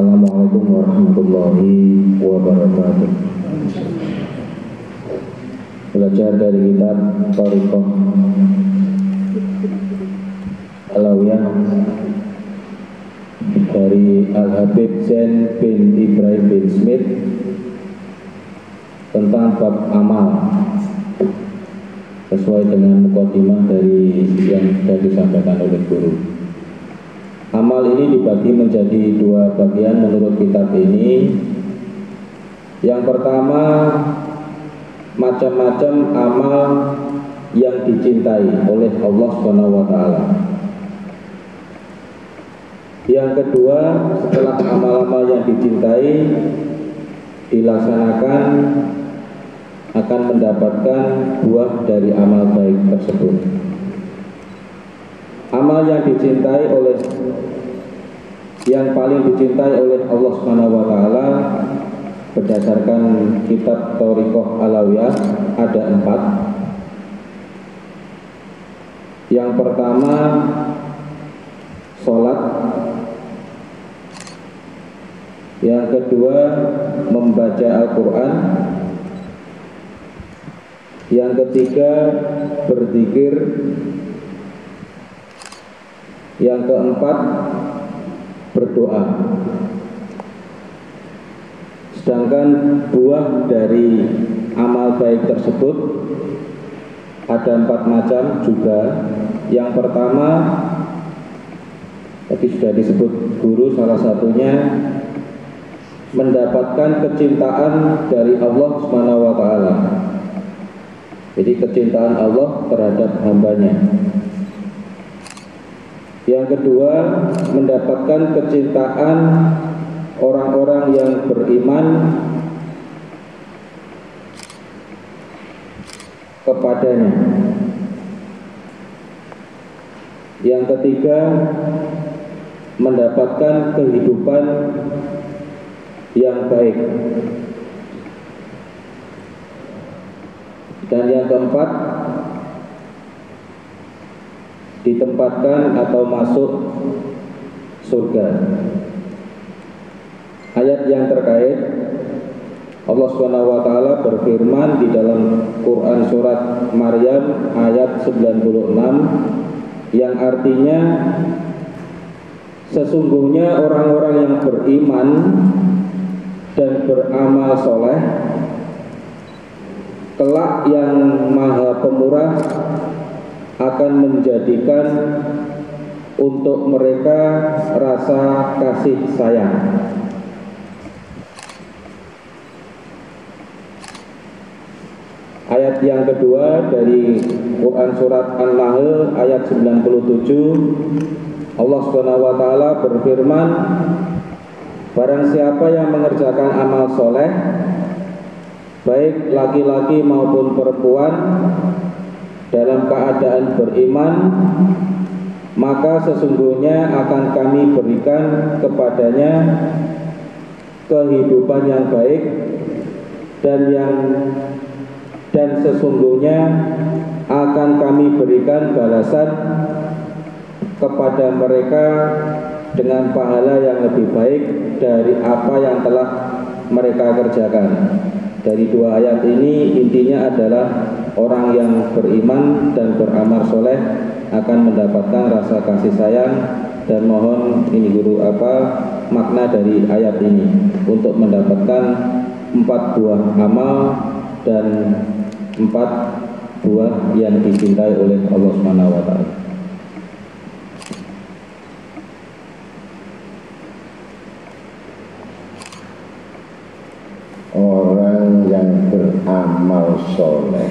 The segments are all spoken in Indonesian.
Assalamualaikum warahmatullahi wabarakatuh. Belajar dari kitab Thariqah Alawiyah dari Al-Habib Zain bin Ibrahim bin Smith tentang bab amal sesuai dengan mukadimah dari yang sudah disampaikan oleh guru. Amal ini dibagi menjadi dua bagian menurut kitab ini. Yang pertama, macam-macam amal yang dicintai oleh Allah Subhanahu wa taala. Yang kedua, setelah amal-amal yang dicintai dilaksanakan, akan mendapatkan buah dari amal baik tersebut. Amal yang dicintai oleh yang paling dicintai oleh Allah Subhanahu wa taala berdasarkan kitab Thariqah Alawiyah ada 4. Yang pertama, sholat. Yang kedua, membaca Al-Quran. Yang ketiga, berzikir. Yang keempat, berdoa. Sedangkan buah dari amal baik tersebut ada 4 macam juga. Yang pertama, tadi sudah disebut guru, salah satunya mendapatkan kecintaan dari Allah Subhanahu wa taala. Jadi kecintaan Allah terhadap hambanya. Yang kedua, mendapatkan kecintaan orang-orang yang beriman kepadanya. Yang ketiga, mendapatkan kehidupan yang baik. Dan yang keempat, ditempatkan atau masuk surga. Ayat yang terkait, Allah Subhanahu wa taala berfirman di dalam Quran surat Maryam ayat 96 yang artinya, sesungguhnya orang-orang yang beriman dan beramal soleh, kelak yang Maha Pemurah akan menjadikan untuk mereka rasa kasih sayang. Ayat yang kedua dari Quran surat An-Nahl ayat 97, Allah Subhanahu wa taala berfirman, barang siapa yang mengerjakan amal soleh, baik laki-laki maupun perempuan, dalam keadaan beriman, maka sesungguhnya akan kami berikan kepadanya kehidupan yang baik, dan sesungguhnya akan kami berikan balasan kepada mereka dengan pahala yang lebih baik dari apa yang telah mereka kerjakan. Dari dua ayat ini intinya adalah orang yang beriman dan beramal soleh akan mendapatkan rasa kasih sayang. Dan mohon ini guru apa makna dari ayat ini untuk mendapatkan 4 buah amal dan 4 buah yang dicintai oleh Allah Subhanahu wa taala. Orang yang beramal soleh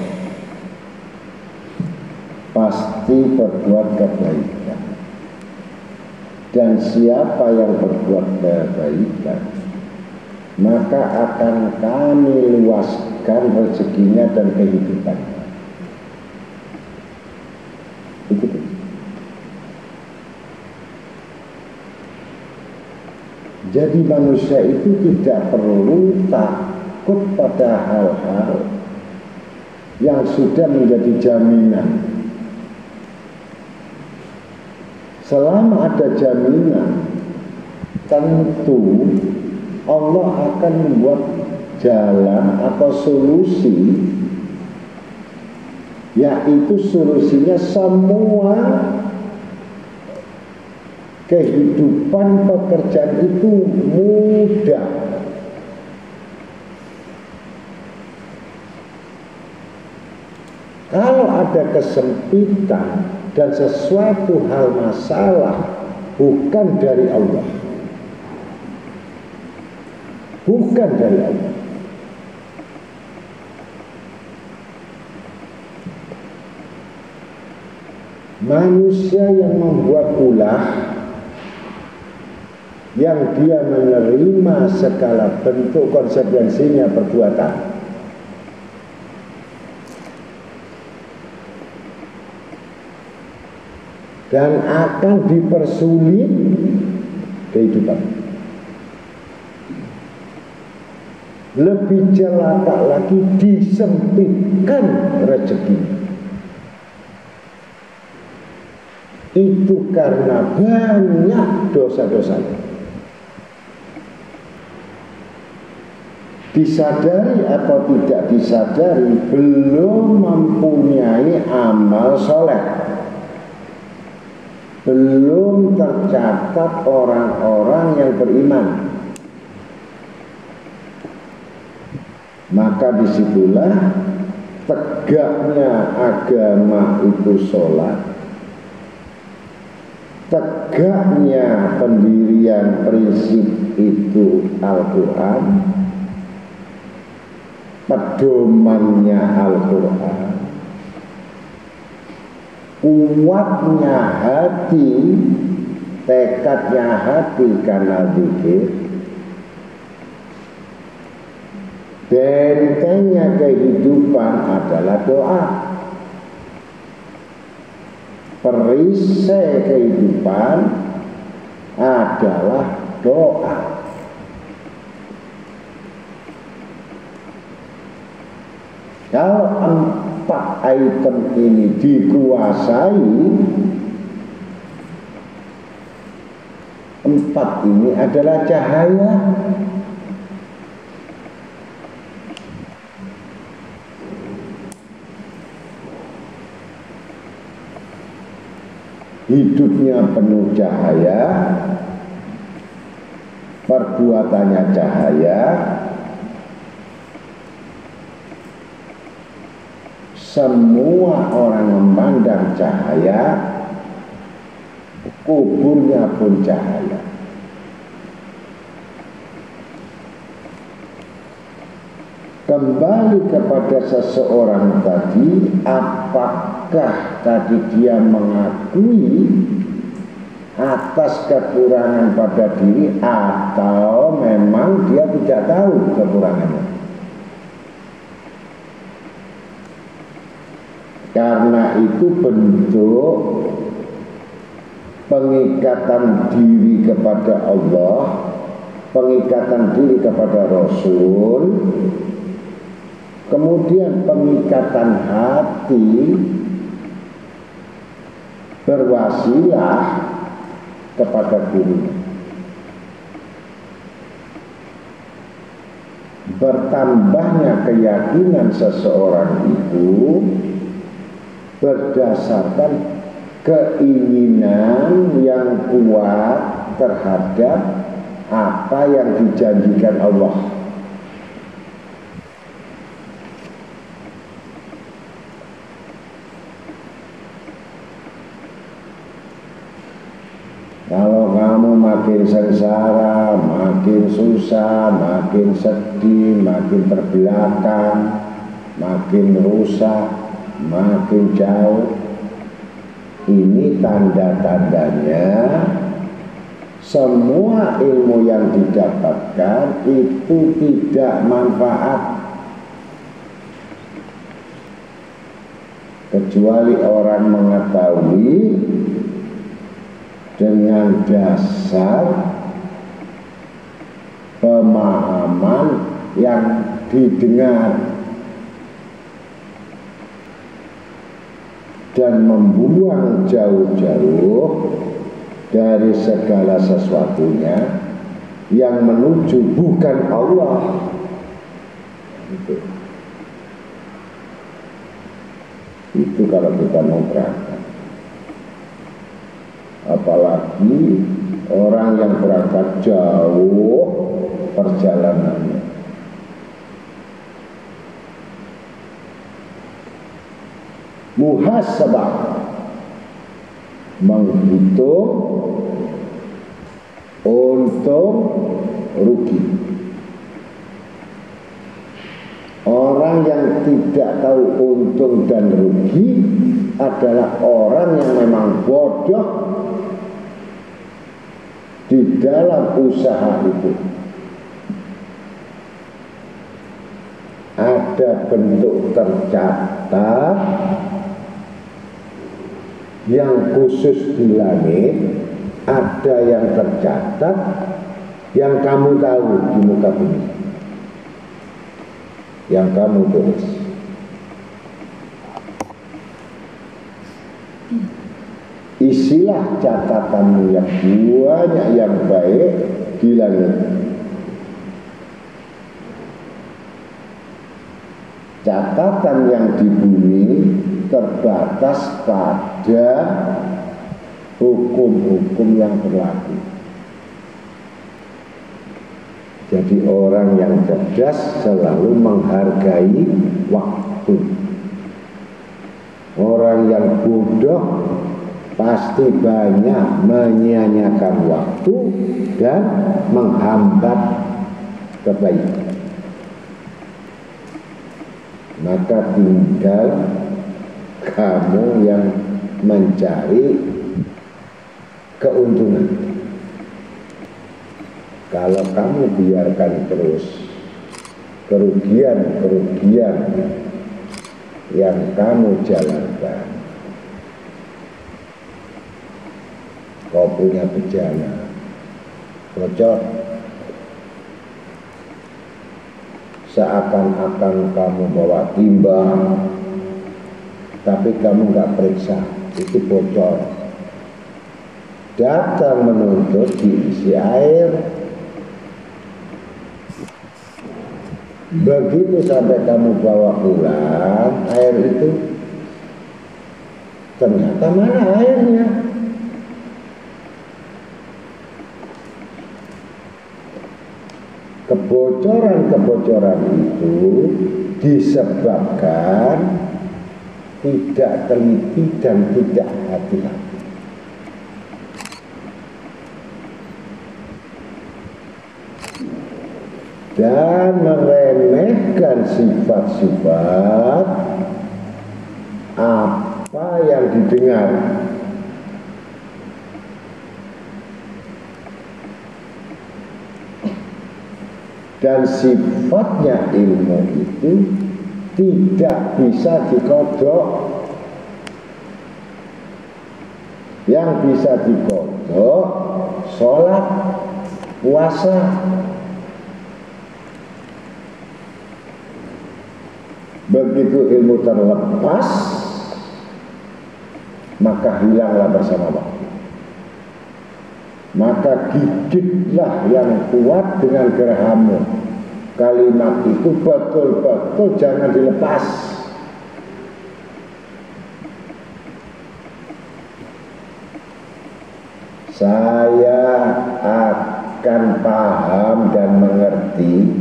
pasti berbuat kebaikan, dan siapa yang berbuat kebaikan maka akan kami luaskan rezekinya dan kehidupannya. Begitu. Jadi manusia itu tidak perlu takut pada hal-hal yang sudah menjadi jaminan. Selama ada jaminan tentu Allah akan membuat jalan atau solusi, yaitu solusinya semua kehidupan pekerjaan itu mudah. Kalau ada kesempitan dan sesuatu hal masalah bukan dari Allah, bukan dari Allah, manusia yang membuat ulah, yang dia menerima segala bentuk konsekuensinya perbuatan, dan akan dipersulit kehidupan. Lebih celaka lagi disempitkan rezeki. Itu karena banyak dosa-dosanya. Disadari atau tidak disadari, belum mempunyai amal soleh, belum tercatat orang-orang yang beriman. Maka disitulah tegaknya agama itu sholat, tegaknya pendirian prinsip itu Al-Quran, pedomannya Al-Quran, kuatnya hati, tekadnya hati karena zikir, bentengnya kehidupan adalah doa, perisai kehidupan adalah doa. Kalau empat item ini dikuasai, empat ini adalah cahaya. Hidupnya penuh cahaya, perbuatannya cahaya, semua orang memandang cahaya, kuburnya pun cahaya. Kembali kepada seseorang tadi, apakah tadi dia mengakui atas kekurangan pada diri atau memang dia tidak tahu kekurangannya? Karena itu bentuk pengikatan diri kepada Allah, pengikatan diri kepada Rasul, kemudian pengikatan hati berwasilah kepada diri. Bertambahnya keyakinan seseorang itu berdasarkan keinginan yang kuat terhadap apa yang dijanjikan Allah. Kalau kamu makin sengsara, makin susah, makin sedih, makin terbelakang, makin rusak, makin jauh, ini tanda-tandanya semua ilmu yang didapatkan itu tidak manfaat, kecuali orang mengetahui dengan dasar pemahaman yang didengar dan membuang jauh-jauh dari segala sesuatunya yang menuju bukan Allah. Itu kalau kita mau berangkat. Apalagi orang yang berangkat jauh perjalanannya. Muhasabah, menghitung untung rugi. Orang yang tidak tahu untung dan rugi adalah orang yang memang bodoh di dalam usaha itu. Ada bentuk tercatat yang khusus di langit, ada yang tercatat yang kamu tahu di muka bumi, yang kamu tulis. Isilah catatanmu yang banyak yang baik di langit. Catatan yang di bumi terbatas pada hukum-hukum yang berlaku. Jadi orang yang cerdas selalu menghargai waktu. Orang yang bodoh pasti banyak menyia-nyiakan waktu dan menghambat kebaikan. Maka tinggal kamu yang mencari keuntungan. Kalau kamu biarkan terus kerugian-kerugian yang kamu jalankan, kau punya bejana bocor, seakan-akan kamu bawa timbang, tapi kamu nggak periksa, itu bocor. Datang menuntut diisi air, begitu sampai kamu bawa pulang air itu, ternyata mana airnya? Kebocoran-kebocoran itu disebabkan tidak teliti dan tidak hati-hati. Dan meremehkan sifat-sifat apa yang didengar. Dan sifatnya ilmu itu tidak bisa dikodok. Yang bisa dikodok sholat, puasa. Begitu ilmu terlepas, maka hilanglah bersama waktu. Maka gigitlah yang kuat dengan gerahmu. Kalimat itu betul-betul jangan dilepas. Saya akan paham dan mengerti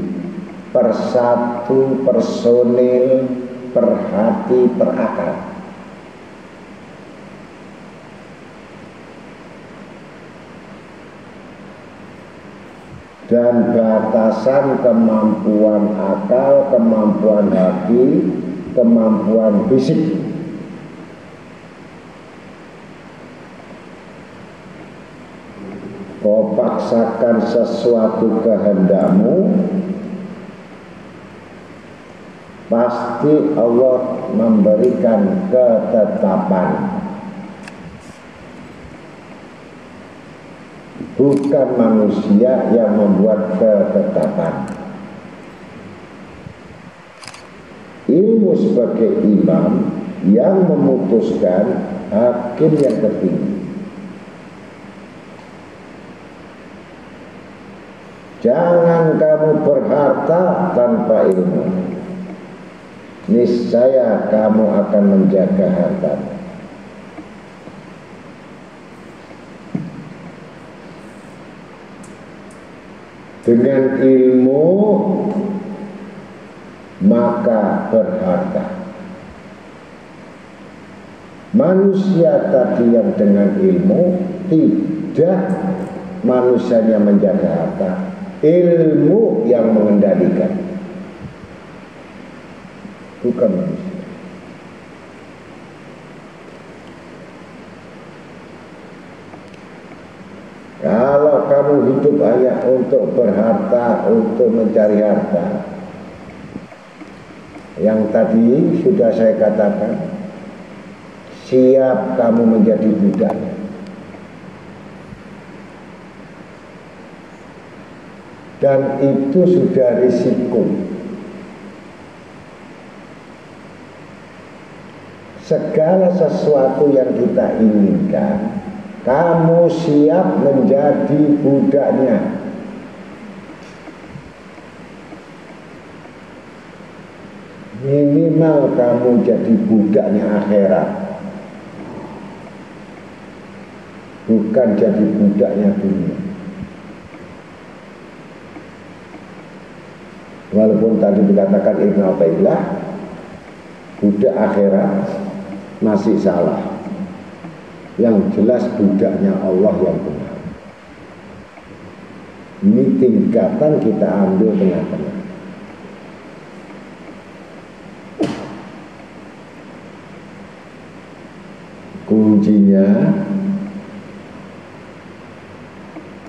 persatu personil, perhati, perakal. Dan batasan kemampuan akal, kemampuan hati, kemampuan fisik. Kau paksakan sesuatu kehendakmu, pasti Allah memberikan ketetapan. Bukan manusia yang membuat ketetapan. Ilmu sebagai imam yang memutuskan, hakim yang tertinggi. Jangan kamu berharta tanpa ilmu. Niscaya kamu akan menjaga harta. Dengan ilmu maka berharta. Manusia tadi yang dengan ilmu tidak manusianya menjaga harta, ilmu yang mengendalikan, bukan manusia. Kalau kamu hidup hanya untuk berharta, untuk mencari harta, yang tadi sudah saya katakan, siap kamu menjadi budaknya. Dan itu sudah risiko. Segala sesuatu yang kita inginkan, kamu siap menjadi budaknya. Minimal kamu jadi budaknya akhirat, bukan jadi budaknya dunia. Walaupun tadi dikatakan Ibnu Athaillah budak akhirat masih salah. Yang jelas budaknya Allah yang benar. Ini tingkatan kita ambil tengah-tengah. Kuncinya,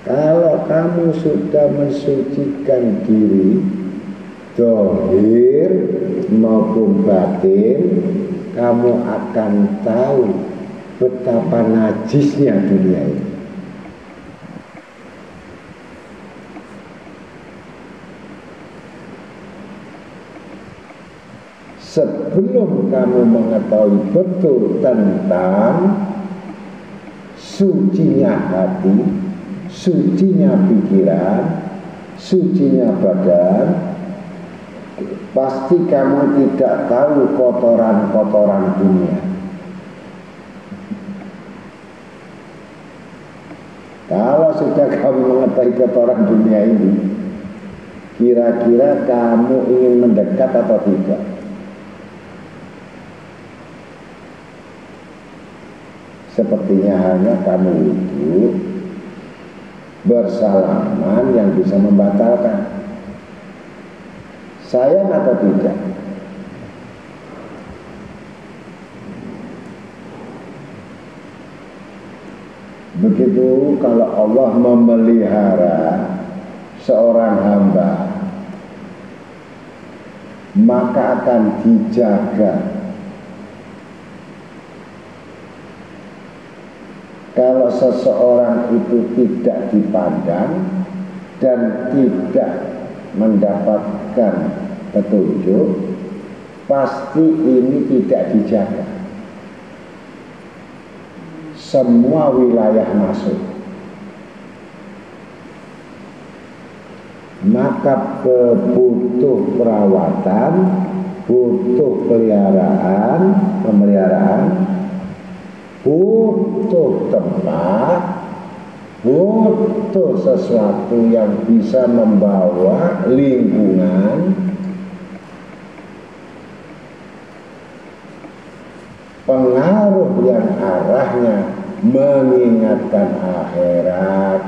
kalau kamu sudah mensucikan diri, zahir maupun batin, kamu akan tahu betapa najisnya dunia ini. Sebelum kamu mengetahui betul tentang sucinya hati, sucinya pikiran, sucinya badan, pasti kamu tidak tahu kotoran-kotoran dunia. Kalau sudah kamu mengetahui kotoran dunia ini, kira-kira kamu ingin mendekat atau tidak? Sepertinya hanya kamu wudhu bersalaman yang bisa membatalkan. Sayang atau tidak? Begitu kalau Allah memelihara seorang hamba, maka akan dijaga. Kalau seseorang itu tidak dipandang dan tidak mendapatkan petunjuk, pasti ini tidak dijaga. Semua wilayah masuk. Maka butuh perawatan, butuh pemeliharaan, butuh tempat, butuh sesuatu yang bisa membawa lingkungan, pengaruh yang arahnya mengingatkan akhirat.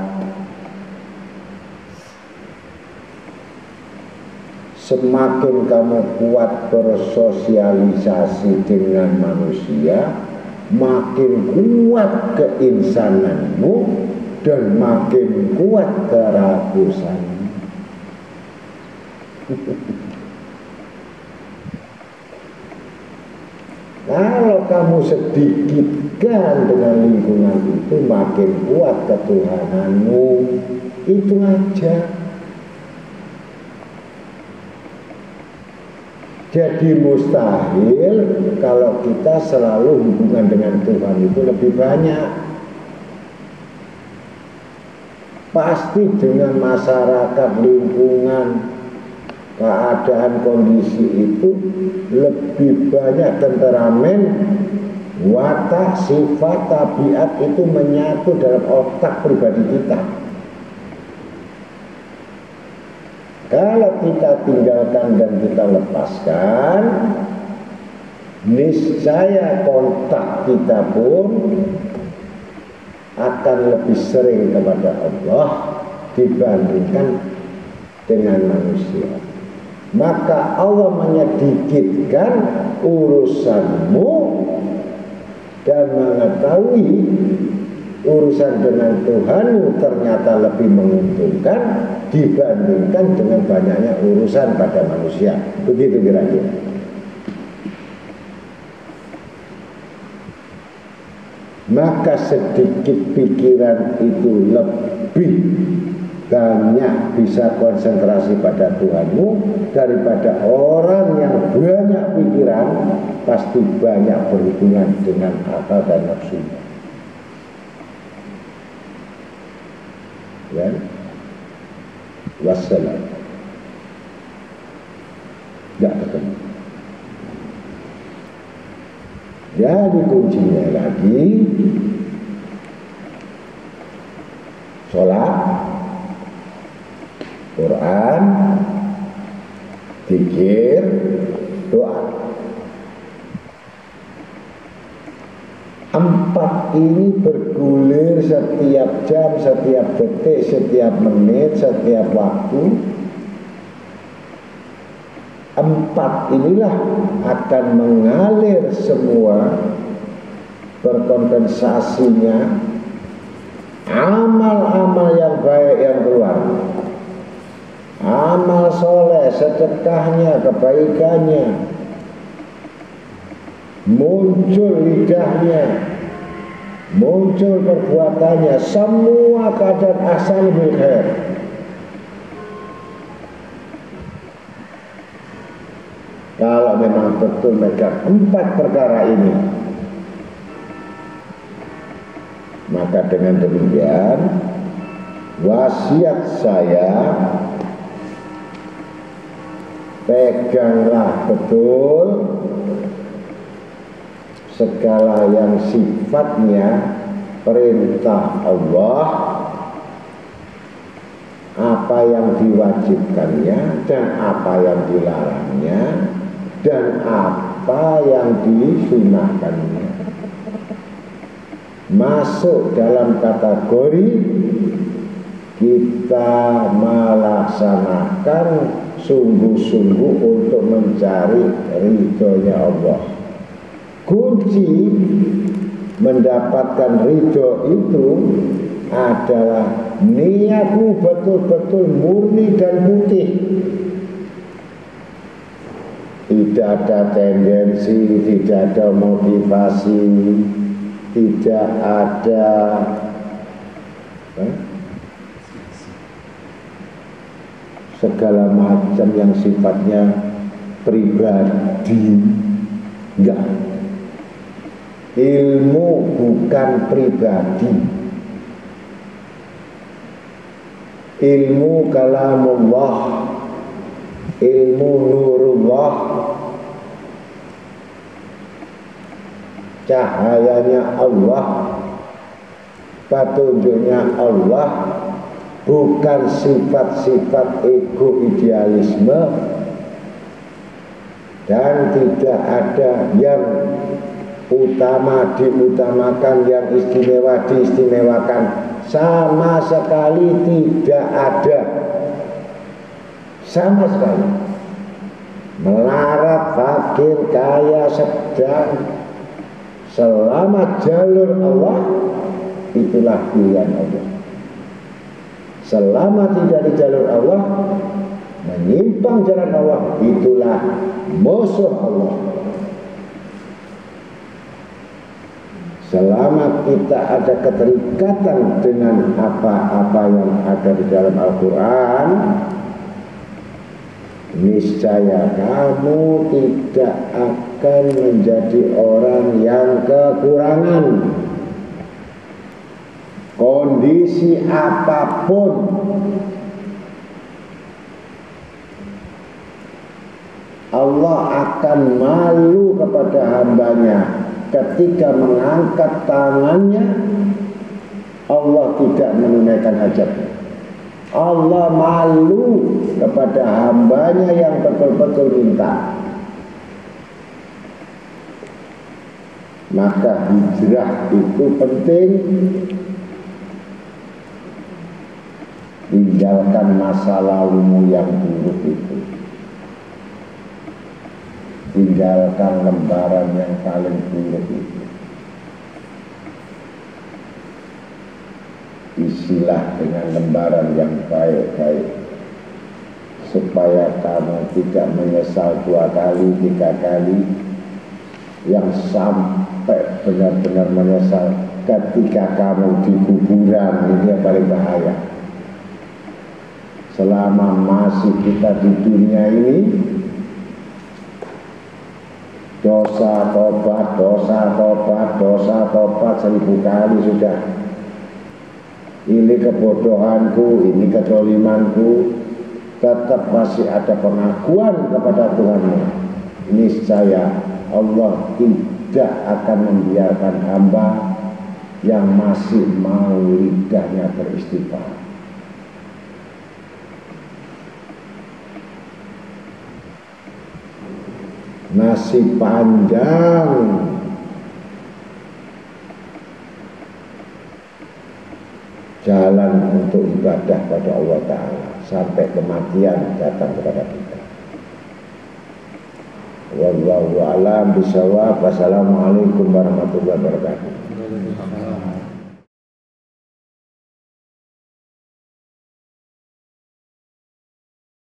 Semakin kamu kuat bersosialisasi dengan manusia, makin kuat keinsananmu dan makin kuat kerakusanmu. Kalau kamu sedikitkan dengan lingkungan itu, makin kuat ketuhananmu. Itu aja. Jadi mustahil kalau kita selalu hubungan dengan Tuhan itu lebih banyak. pasti dengan masyarakat, lingkungan, keadaan, kondisi itu lebih banyak temperamen, watak, sifat, tabiat itu menyatu dalam otak pribadi kita. Kalau kita tinggalkan dan kita lepaskan, niscaya kontak kita pun akan lebih sering kepada Allah dibandingkan dengan manusia. Maka Allah menyedikitkan urusanmu dan mengetahui urusan dengan Tuhanmu ternyata lebih menguntungkan dibandingkan dengan banyaknya urusan pada manusia. Begitu kira-kira. Maka sedikit pikiran itu lebih banyak bisa konsentrasi pada Tuhanmu daripada orang yang banyak pikiran pasti banyak berhubungan dengan akal dan nafsu. Ya, wassalam. Tidak ketemu. Jadi kuncinya lagi sholat, Quran, zikir, doa. Empat ini bergulir setiap jam, setiap detik, setiap menit, setiap waktu. Empat inilah akan mengalir semua berkompensasinya amal-amal yang baik yang keluar. Amal soleh, sedekahnya, kebaikannya, muncul lidahnya, muncul perbuatannya, semua keadaan ahsan bil khair. Kalau memang betul megang empat perkara ini, maka dengan demikian wasiat saya, peganglah betul segala yang sifatnya perintah Allah, apa yang diwajibkannya dan apa yang dilarangnya dan apa yang disunahkannya, masuk dalam kategori kita melaksanakan sungguh-sungguh untuk mencari ridhonya Allah. Kunci mendapatkan ridho itu adalah niatmu betul-betul murni dan putih. Tidak ada tendensi, tidak ada motivasi, tidak ada segala macam yang sifatnya pribadi. Enggak. Ilmu bukan pribadi. Ilmu kalamullah, ilmu nurullah, cahayanya Allah, petunjuknya Allah, bukan sifat-sifat ego idealisme, dan tidak ada yang utama diutamakan, yang istimewa diistimewakan. Sama sekali tidak ada, sama sekali. Melarat, fakir, kaya, sedang, selama jalur Allah, itulah pilihan Allah. Selama tidak di jalur Allah, menyimpang jalan Allah, itulah musuh Allah. Selama kita ada keterikatan dengan apa-apa yang ada di dalam Al-Quran, niscaya kamu tidak akan menjadi orang yang kekurangan. kondisi apapun, Allah akan malu kepada hambanya ketika mengangkat tangannya. Allah tidak menunaikan hajatnya. Allah malu kepada hambanya yang betul-betul minta. Maka hijrah itu penting. Tinggalkan masa lalumu yang buruk itu. Tinggalkan lembaran yang paling buruk itu. Isilah dengan lembaran yang baik-baik, supaya kamu tidak menyesal 2 kali, 3 kali, yang sampai benar-benar menyesal ketika kamu di kuburan. Ini yang paling bahaya. Selama masih kita di dunia ini, dosa tobat, dosa tobat, dosa tobat 1000 kali sudah. Ini kebodohanku, ini kedolimanku, tetap masih ada pengakuan kepada Tuhanmu. Ini saya, Allah tidak akan membiarkan hamba yang masih mau lidahnya beristighfar. Masih panjang jalan untuk ibadah pada Allah Ta'ala sampai kematian datang kepada kita. Wallahu a'lam bishawab. Wassalamualaikum warahmatullahi wabarakatuh.